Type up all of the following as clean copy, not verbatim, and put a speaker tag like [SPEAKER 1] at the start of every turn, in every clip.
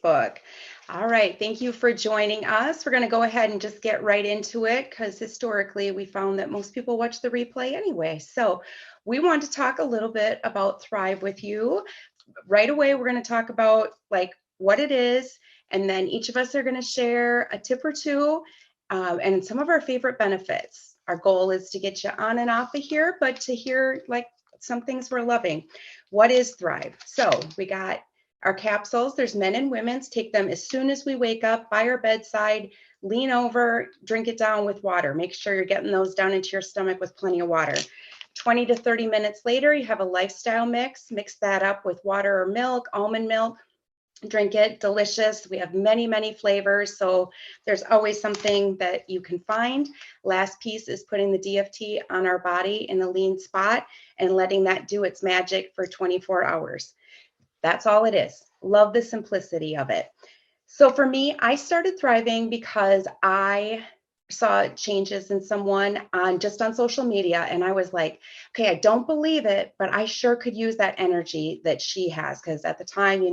[SPEAKER 1] Facebook. All right, thank you for joining us. We're going to go ahead and just get right into it because historically we found that most people watch the replay anyway. So we want to talk a little bit about Thrive with you. Right away, we're going to talk about like what it is, and then each of us are going to share a tip or two and some of our favorite benefits. Our goal is to get you on and off of here, but to hear like some things we're loving. What is Thrive? So we got our capsules. There's men and women's. Take them as soon as we wake up by our bedside, lean over, drink it down with water. Make sure you're getting those down into your stomach with plenty of water. 20 to 30 minutes later, you have a lifestyle mix. Mix that up with water or milk, almond milk. Drink it, delicious. We have many, many flavors. So there's always something that you can find. Last piece is putting the DFT on our body in a lean spot and letting that do its magic for 24 hours. That's all it is. Love the simplicity of it. So for me, I started Thriving because I saw changes in someone on social media, and I was like, okay, I don't believe it, but I sure could use that energy that she has, because at the time,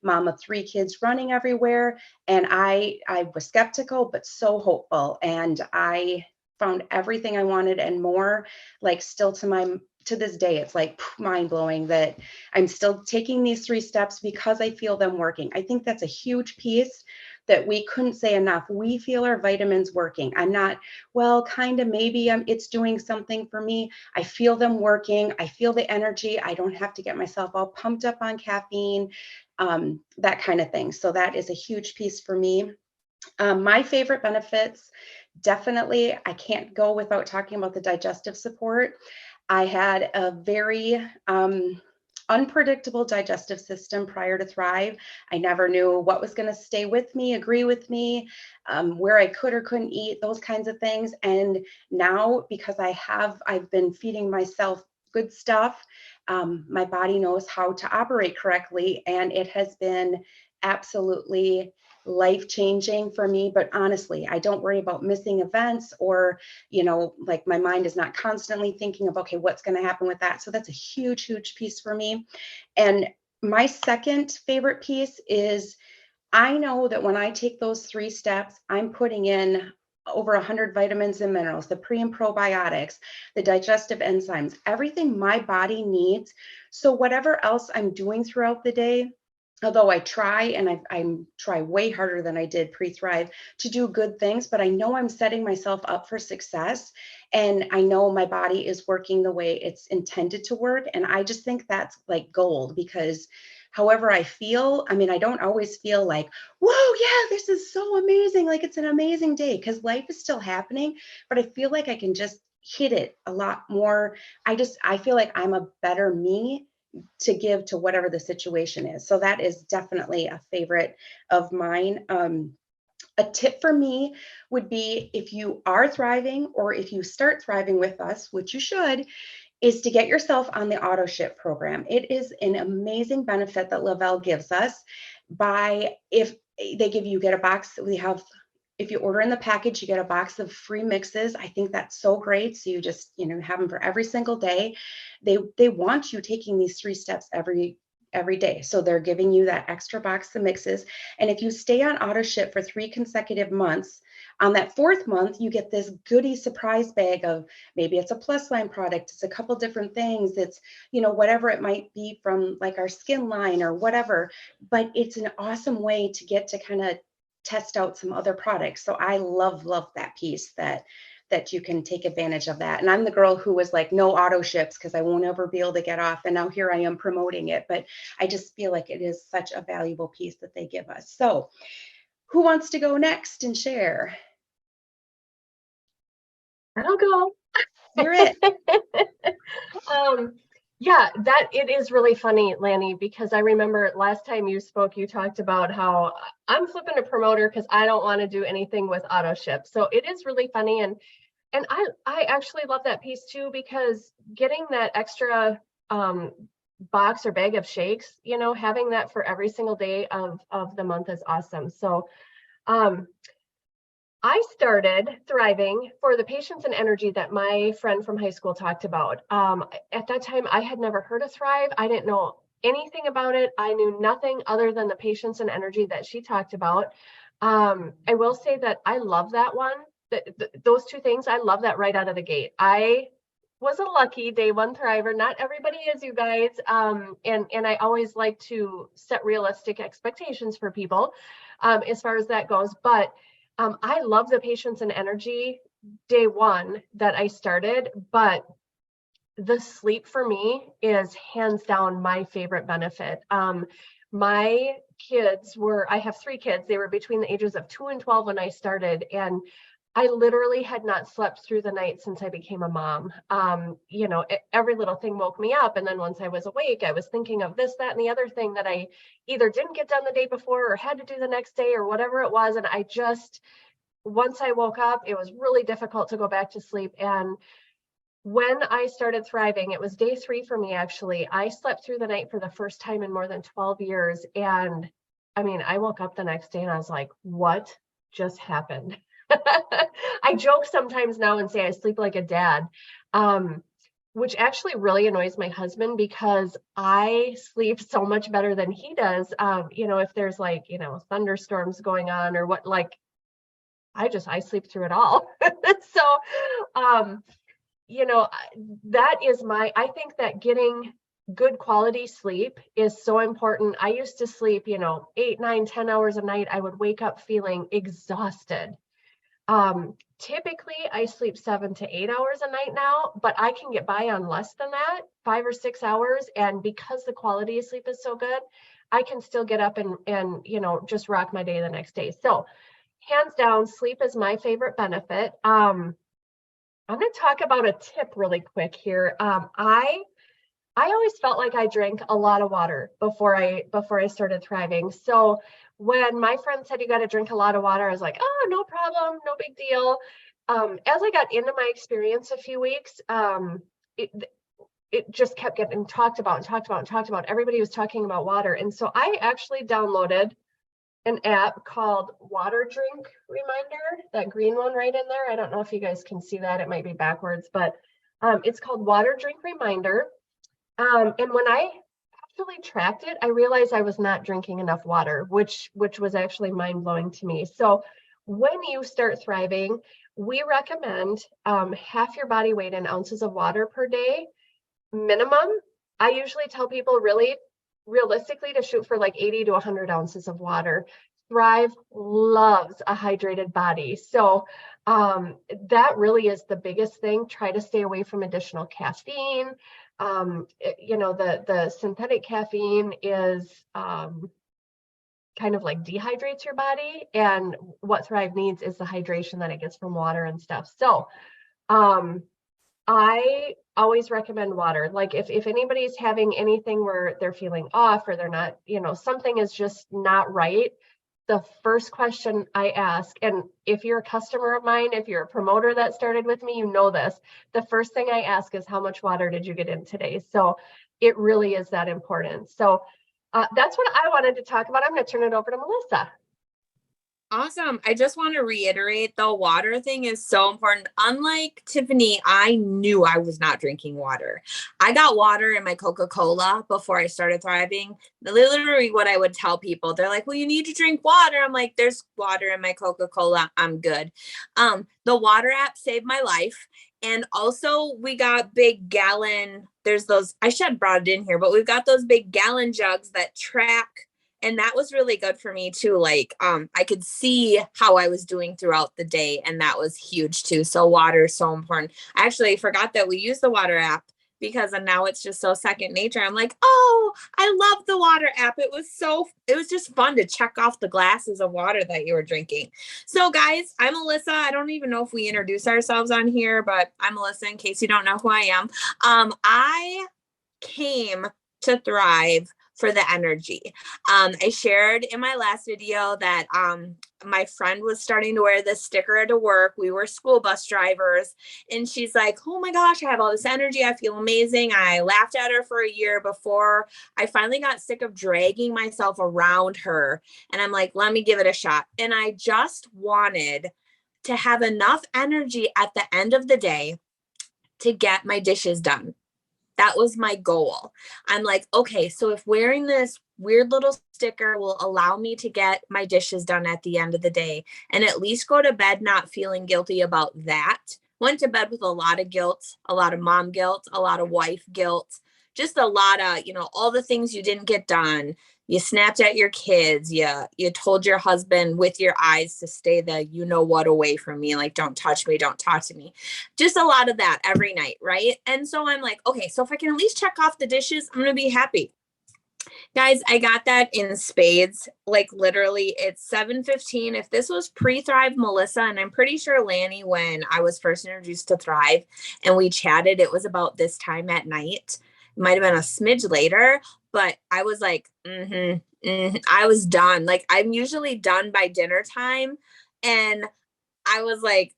[SPEAKER 1] mom of 3 kids running everywhere, and I was skeptical but so hopeful, and I found everything I wanted and more. Like, still to this day, it's like mind blowing that I'm still taking these 3 steps because I feel them working. I think that's a huge piece that we couldn't say enough. We feel our vitamins working. I'm not, well, kind of, maybe it's doing something for me. I feel them working. I feel the energy. I don't have to get myself all pumped up on caffeine, that kind of thing. So that is a huge piece for me. My favorite benefits, definitely, I can't go without talking about the digestive support. I had a very unpredictable digestive system prior to Thrive. I never knew what was going to stay with me, agree with me, where I could or couldn't eat, those kinds of things. And now, because I've been feeding myself good stuff, my body knows how to operate correctly, and it has been absolutely life-changing for me. But honestly, I don't worry about missing events, or like my mind is not constantly thinking of, okay, what's going to happen with that. So that's a huge, huge piece for me. And my second favorite piece is, I know that when I take those 3 steps, I'm putting in over 100 vitamins and minerals, the pre and probiotics, the digestive enzymes, everything my body needs. So whatever else I'm doing throughout the day, although I try, and I try way harder than I did pre-Thrive to do good things, but I know I'm setting myself up for success, and I know my body is working the way it's intended to work. And I just think that's like gold, because however I feel, I mean, I don't always feel like, whoa, yeah, this is so amazing. Like, it's an amazing day, because life is still happening, but I feel like I can just hit it a lot more. I feel like I'm a better me to give to whatever the situation is. So that is definitely a favorite of mine. A tip for me would be, if you are thriving, or if you start thriving with us, which you should, is to get yourself on the auto ship program. It is an amazing benefit that Le-Vel gives us. If they get a box, if you order in the package, you get a box of free mixes. I think that's so great. So you just, have them for every single day. They want you taking these 3 steps every day. So they're giving you that extra box of mixes. And if you stay on auto ship for 3 consecutive months, on that 4th month, you get this goodie surprise bag of, maybe it's a Plus Line product, it's a couple different things, it's, whatever it might be from like our skin line or whatever. But it's an awesome way to get to kind of test out some other products. So I love that piece, that you can take advantage of that. And I'm the girl who was like, no auto ships, because I won't ever be able to get off. And now here I am promoting it. But I just feel like it is such a valuable piece that they give us. So who wants to go next and share?
[SPEAKER 2] I'll go.
[SPEAKER 1] You're it.
[SPEAKER 2] Yeah, it is really funny, Lanny, because I remember last time you spoke, you talked about how I'm flipping a promoter because I don't want to do anything with auto ship. So it is really funny. And I actually love that piece too, because getting that extra box or bag of shakes, having that for every single day of the month is awesome. So I started Thriving for the patience and energy that my friend from high school talked about. At that time, I had never heard of Thrive. I didn't know anything about it. I knew nothing other than the patience and energy that she talked about. I will say that I love that one. Those two things, I love that right out of the gate. I was a lucky day one thriver. Not everybody is, you guys. And I always like to set realistic expectations for people as far as that goes. But I love the patience and energy day one that I started, but the sleep for me is hands down my favorite benefit. My kids I have 3 kids. They were between the ages of 2 and 12 when I started. And I literally had not slept through the night since I became a mom. Every little thing woke me up. And then once I was awake, I was thinking of this, that, and the other thing that I either didn't get done the day before or had to do the next day or whatever it was. And once I woke up, it was really difficult to go back to sleep. And when I started thriving, it was day 3 for me, actually. I slept through the night for the first time in more than 12 years. And I mean, I woke up the next day and I was like, what just happened? I joke sometimes now and say I sleep like a dad, which actually really annoys my husband because I sleep so much better than he does. If there's thunderstorms going on or what, I sleep through it all. So, that is I think that getting good quality sleep is so important. I used to sleep, 8, 9, 10 hours a night. I would wake up feeling exhausted. Typically I sleep 7 to 8 hours a night now, but I can get by on less than that, 5 or 6 hours. And because the quality of sleep is so good, I can still get up and just rock my day the next day. So hands down, sleep is my favorite benefit. I'm going to talk about a tip really quick here. I always felt like I drank a lot of water before I started thriving. So when my friend said you got to drink a lot of water, I was like, oh, no problem, no big deal. As I got into my experience a few weeks, it just kept getting talked about. Everybody was talking about water. And so I actually downloaded an app called Water Drink Reminder, that green one right in there. I don't know if you guys can see that. It might be backwards, but it's called Water Drink Reminder. And when I actually tracked it, I realized I was not drinking enough water, which was actually mind-blowing to me. So when you start thriving, we recommend half your body weight in ounces of water per day minimum. I usually tell people really realistically to shoot for like 80 to 100 ounces of water. Thrive loves a hydrated body. So that really is the biggest thing. Try to stay away from additional caffeine. The synthetic caffeine is kind of like dehydrates your body, and what Thrive needs is the hydration that it gets from water and stuff. So I always recommend water. Like if anybody's having anything where they're feeling off or they're not, something is just not right, the first question I ask, and if you're a customer of mine, if you're a promoter that started with me, you know this, the first thing I ask is how much water did you get in today? So it really is that important. So that's what I wanted to talk about. I'm going to turn it over to Melissa.
[SPEAKER 3] Awesome. I just want to reiterate the water thing is so important. Unlike Tiffany, I knew I was not drinking water. I got water in my Coca-Cola before I started thriving. Literally what I would tell people, they're like, well, you need to drink water. I'm like, there's water in my Coca-Cola. I'm good. The water app saved my life. And also we got big gallon, there's those, I should have brought it in here, but we've got those big gallon jugs that track. And that was really good for me too. Like, I could see how I was doing throughout the day, and that was huge too. So water is so important. I actually forgot that we use the water app because now it's just so second nature. I'm like, oh, I love the water app. It was just fun to check off the glasses of water that you were drinking. So guys, I'm Melissa. I don't even know if we introduce ourselves on here, but I'm Melissa in case you don't know who I am. I came to Thrive for the energy. I shared in my last video that my friend was starting to wear this sticker to work. We were school bus drivers, and she's like, oh my gosh, I have all this energy. I feel amazing. I laughed at her for a year before I finally got sick of dragging myself around her. And I'm like, let me give it a shot. And I just wanted to have enough energy at the end of the day to get my dishes done. That was my goal. I'm like, okay, so if wearing this weird little sticker will allow me to get my dishes done at the end of the day and at least go to bed not feeling guilty about that. Went to bed with a lot of guilt, a lot of mom guilt, a lot of wife guilt, just a lot of, all the things you didn't get done. You snapped at your kids. You told your husband with your eyes to stay the what away from me, like don't touch me, don't talk to me. Just a lot of that every night, right? And so I'm like, okay, so if I can at least check off the dishes, I'm gonna be happy. Guys, I got that in spades. Like literally, it's 7:15. If this was pre-Thrive Melissa, and I'm pretty sure Lanny, when I was first introduced to Thrive and we chatted, it was about this time at night. It might have been a smidge later, but I was like, I was done. Like I'm usually done by dinner time. And I was like,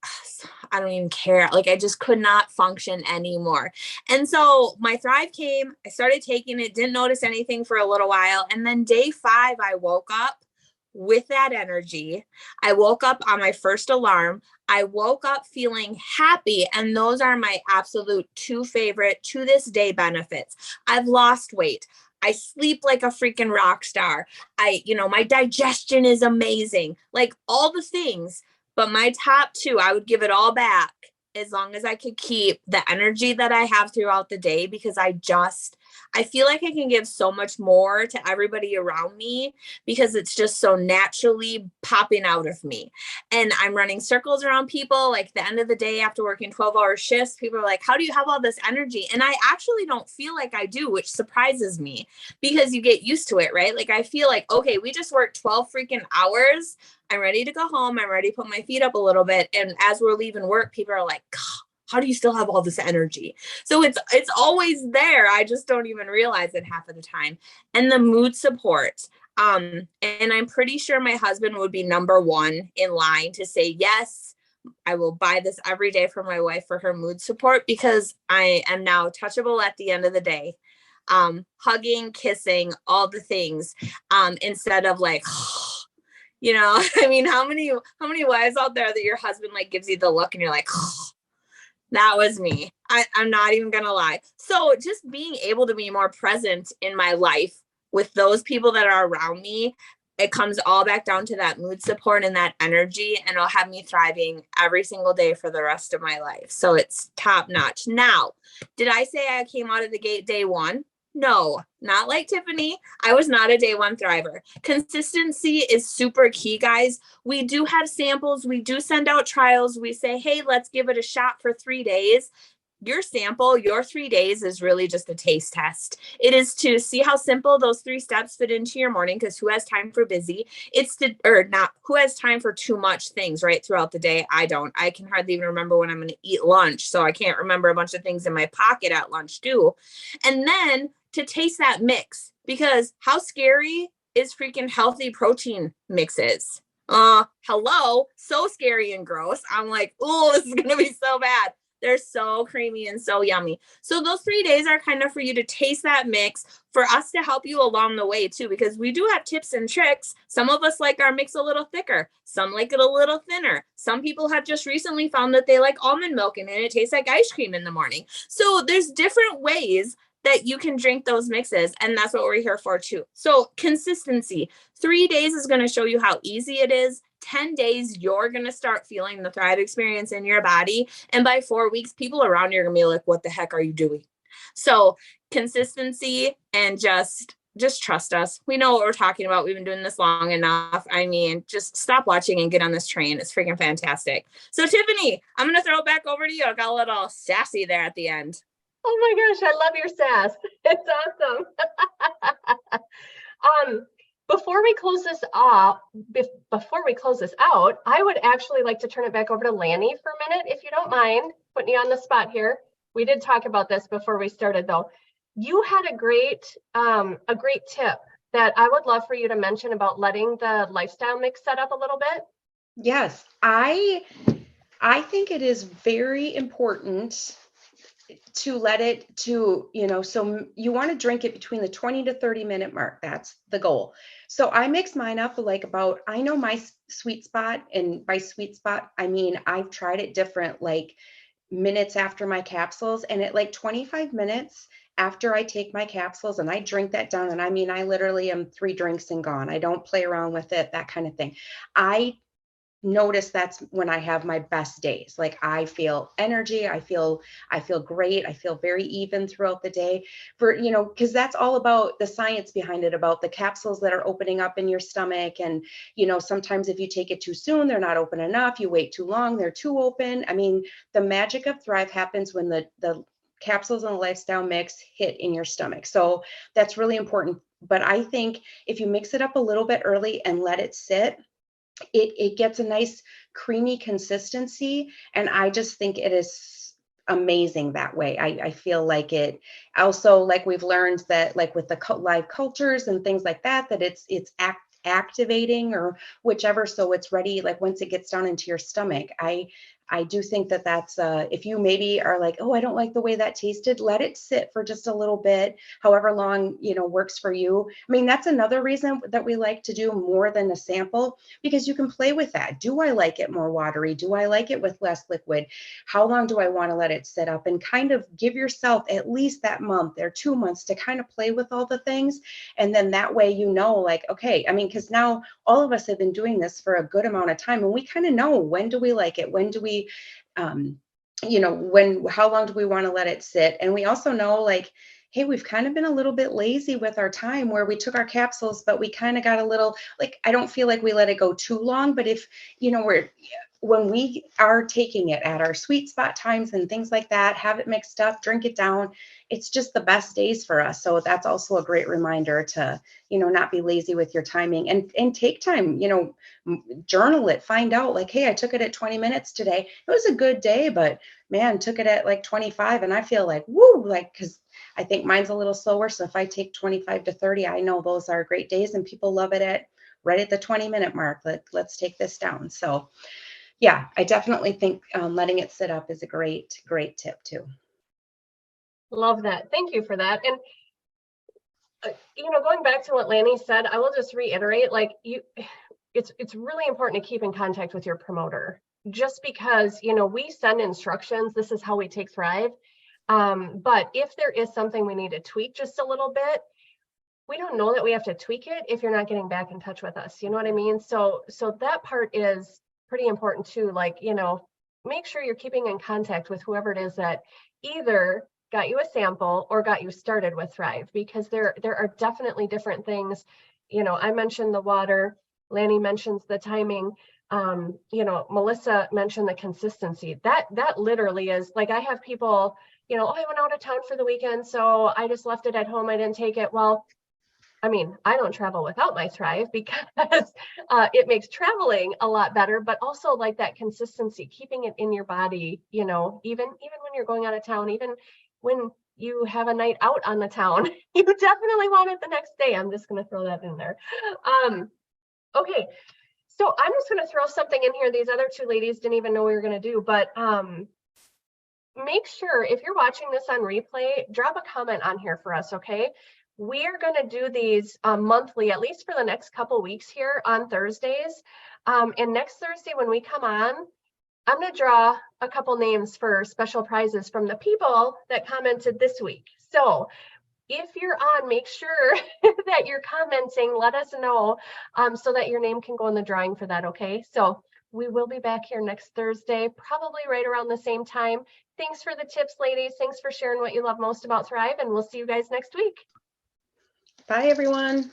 [SPEAKER 3] I don't even care. Like I just could not function anymore. And so my Thrive came, I started taking it, didn't notice anything for a little while. And then day 5, I woke up with that energy. I woke up on my first alarm. I woke up feeling happy. And those are my absolute 2 favorite to this day benefits. I've lost weight. I sleep like a freaking rock star. My digestion is amazing. Like all the things. But my top 2, I would give it all back as long as I could keep the energy that I have throughout the day, because I feel like I can give so much more to everybody around me because it's just so naturally popping out of me. And I'm running circles around people. Like the end of the day after working 12-hour shifts, people are like, how do you have all this energy? And I actually don't feel like I do, which surprises me because you get used to it, right? Like I feel like, okay, we just worked 12 freaking hours. I'm ready to go home. I'm ready to put my feet up a little bit. And as we're leaving work, people are like, how do you still have all this energy? So it's always there. I just don't even realize it half of the time. And the mood support. And I'm pretty sure my husband would be number 1 in line to say, yes, I will buy this every day for my wife for her mood support, because I am now touchable at the end of the day. Hugging, kissing, all the things, instead of like, I mean, how many wives out there that your husband like gives you the look and you're like, oh, that was me. I'm not even going to lie. So just being able to be more present in my life with those people that are around me, it comes all back down to that mood support and that energy, and it'll have me thriving every single day for the rest of my life. So it's top notch. Now, did I say I came out of the gate day 1? No, not like Tiffany. I was not a day 1 thriver. Consistency is super key, guys. We do have samples. We do send out trials. We say, hey, let's give it a shot for 3 days. Your sample, your 3 days is really just a taste test. It is to see how simple those 3 steps fit into your morning, because who has time for busy? Who has time for too much things right throughout the day? I don't. I can hardly even remember when I'm going to eat lunch. So I can't remember a bunch of things in my pocket at lunch too. And then to taste that mix, because how scary is freaking healthy protein mixes? Hello, so scary and gross. I'm like, oh, this is going to be so bad. They're so creamy and so yummy. So those 3 days are kind of for you to taste that mix, for us to help you along the way too, because we do have tips and tricks. Some of us like our mix a little thicker. Some like it a little thinner. Some people have just recently found that they like almond milk and it tastes like ice cream in the morning. So there's different ways that you can drink those mixes. And that's what we're here for too. So consistency, 3 days is going to show you how easy it is. 10 days, you're going to start feeling the Thrive experience in your body. And by 4 weeks, people around you are going to be like, what the heck are you doing? So consistency and just trust us. We know what we're talking about. We've been doing this long enough. I mean, just stop watching and get on this train. It's freaking fantastic. So Tiffany, I'm going to throw it back over to you. I got a little sassy there at the end.
[SPEAKER 2] Oh my gosh, I love your sass. It's awesome. Before we close this out, I would actually like to turn it back over to Lanny for a minute, if you don't mind, putting you on the spot here. We did talk about this before we started, though. You had a great tip that I would love for you to mention about letting the lifestyle mix set up a little bit.
[SPEAKER 1] Yes, I think it is very important to let it so you want to drink it between the 20 to 30 minute mark. That's the goal. So I mix mine up like I know my sweet spot, and by sweet spot, I mean, I've tried it different, like minutes after my capsules, and at like 25 minutes after I take my capsules and I drink that down, and I mean, I literally am 3 drinks and gone. I don't play around with it, that kind of thing. I notice that's when I have my best days. Like I feel energy, I feel great, I feel very even throughout the day. For, because that's all about the science behind it, about the capsules that are opening up in your stomach. And sometimes if you take it too soon, they're not open enough. You wait too long, they're too open. I mean, the magic of Thrive happens when the capsules and the lifestyle mix hit in your stomach. So that's really important. But I think if you mix it up a little bit early and let it sit, it gets a nice creamy consistency, and I just think it is amazing that way. I feel like it also, like we've learned that, like with the live cultures and things like that, that it's activating or whichever, so it's ready. Like once it gets down into your stomach, I do think that that's if you maybe are like, oh, I don't like the way that tasted, let it sit for just a little bit, however long works for you. I mean, that's another reason that we like to do more than a sample, because you can play with that. Do I like it more watery? Do I like it with less liquid? How long do I want to let it sit up? And kind of give yourself at least that month or 2 months to kind of play with all the things. And then that way, like, okay, I mean, because now all of us have been doing this for a good amount of time, and we kind of know, when do we like it? When do we how long do we want to let it sit? And we also know, like, hey, we've kind of been a little bit lazy with our time, where we took our capsules, but we kind of got a little, like, I don't feel like we let it go too long. But if, when we are taking it at our sweet spot times and things like that, have it mixed up, drink it down, it's just the best days for us. So that's also a great reminder to, not be lazy with your timing, and take time, journal it, find out, like, hey, I took it at 20 minutes today. It was a good day, but man, took it at like 25, and I feel like, woo, like, because I think mine's a little slower. So if I take 25 to 30, I know those are great days, and people love it right at the 20-minute mark. Let's take this down. So yeah, I definitely think letting it sit up is a great tip too.
[SPEAKER 2] Love that. Thank you for that. And going back to what Lanny said, I will just reiterate, like, it's really important to keep in contact with your promoter. Just because we send instructions, this is how we take Thrive. But if there is something we need to tweak just a little bit, we don't know that we have to tweak it if you're not getting back in touch with us. You know what I mean? So that part is pretty important too. Like, make sure you're keeping in contact with whoever it is that either got you a sample or got you started with Thrive, because there are definitely different things. I mentioned the water, Lanny mentions the timing, Melissa mentioned the consistency. That literally is, like, I have people, oh, I went out of town for the weekend, so I just left it at home, I didn't take it. Well, I mean, I don't travel without my Thrive, because it makes traveling a lot better, but also, like, that consistency, keeping it in your body, even when you're going out of town, even when you have a night out on the town, you definitely want it the next day. I'm just going to throw that in there. Okay. So I'm just going to throw something in here. These other two ladies didn't even know we were going to do, but make sure, if you're watching this on replay, drop a comment on here for us, okay? We are going to do these monthly, at least for the next couple weeks here on Thursdays. And next Thursday when we come on, I'm going to draw a couple names for special prizes from the people that commented this week. So if you're on, make sure that you're commenting, let us know, so that your name can go in the drawing for that, okay? So we will be back here next Thursday, probably right around the same time. Thanks for the tips, ladies. Thanks for sharing what you love most about Thrive, and we'll see you guys next week.
[SPEAKER 1] Bye, everyone.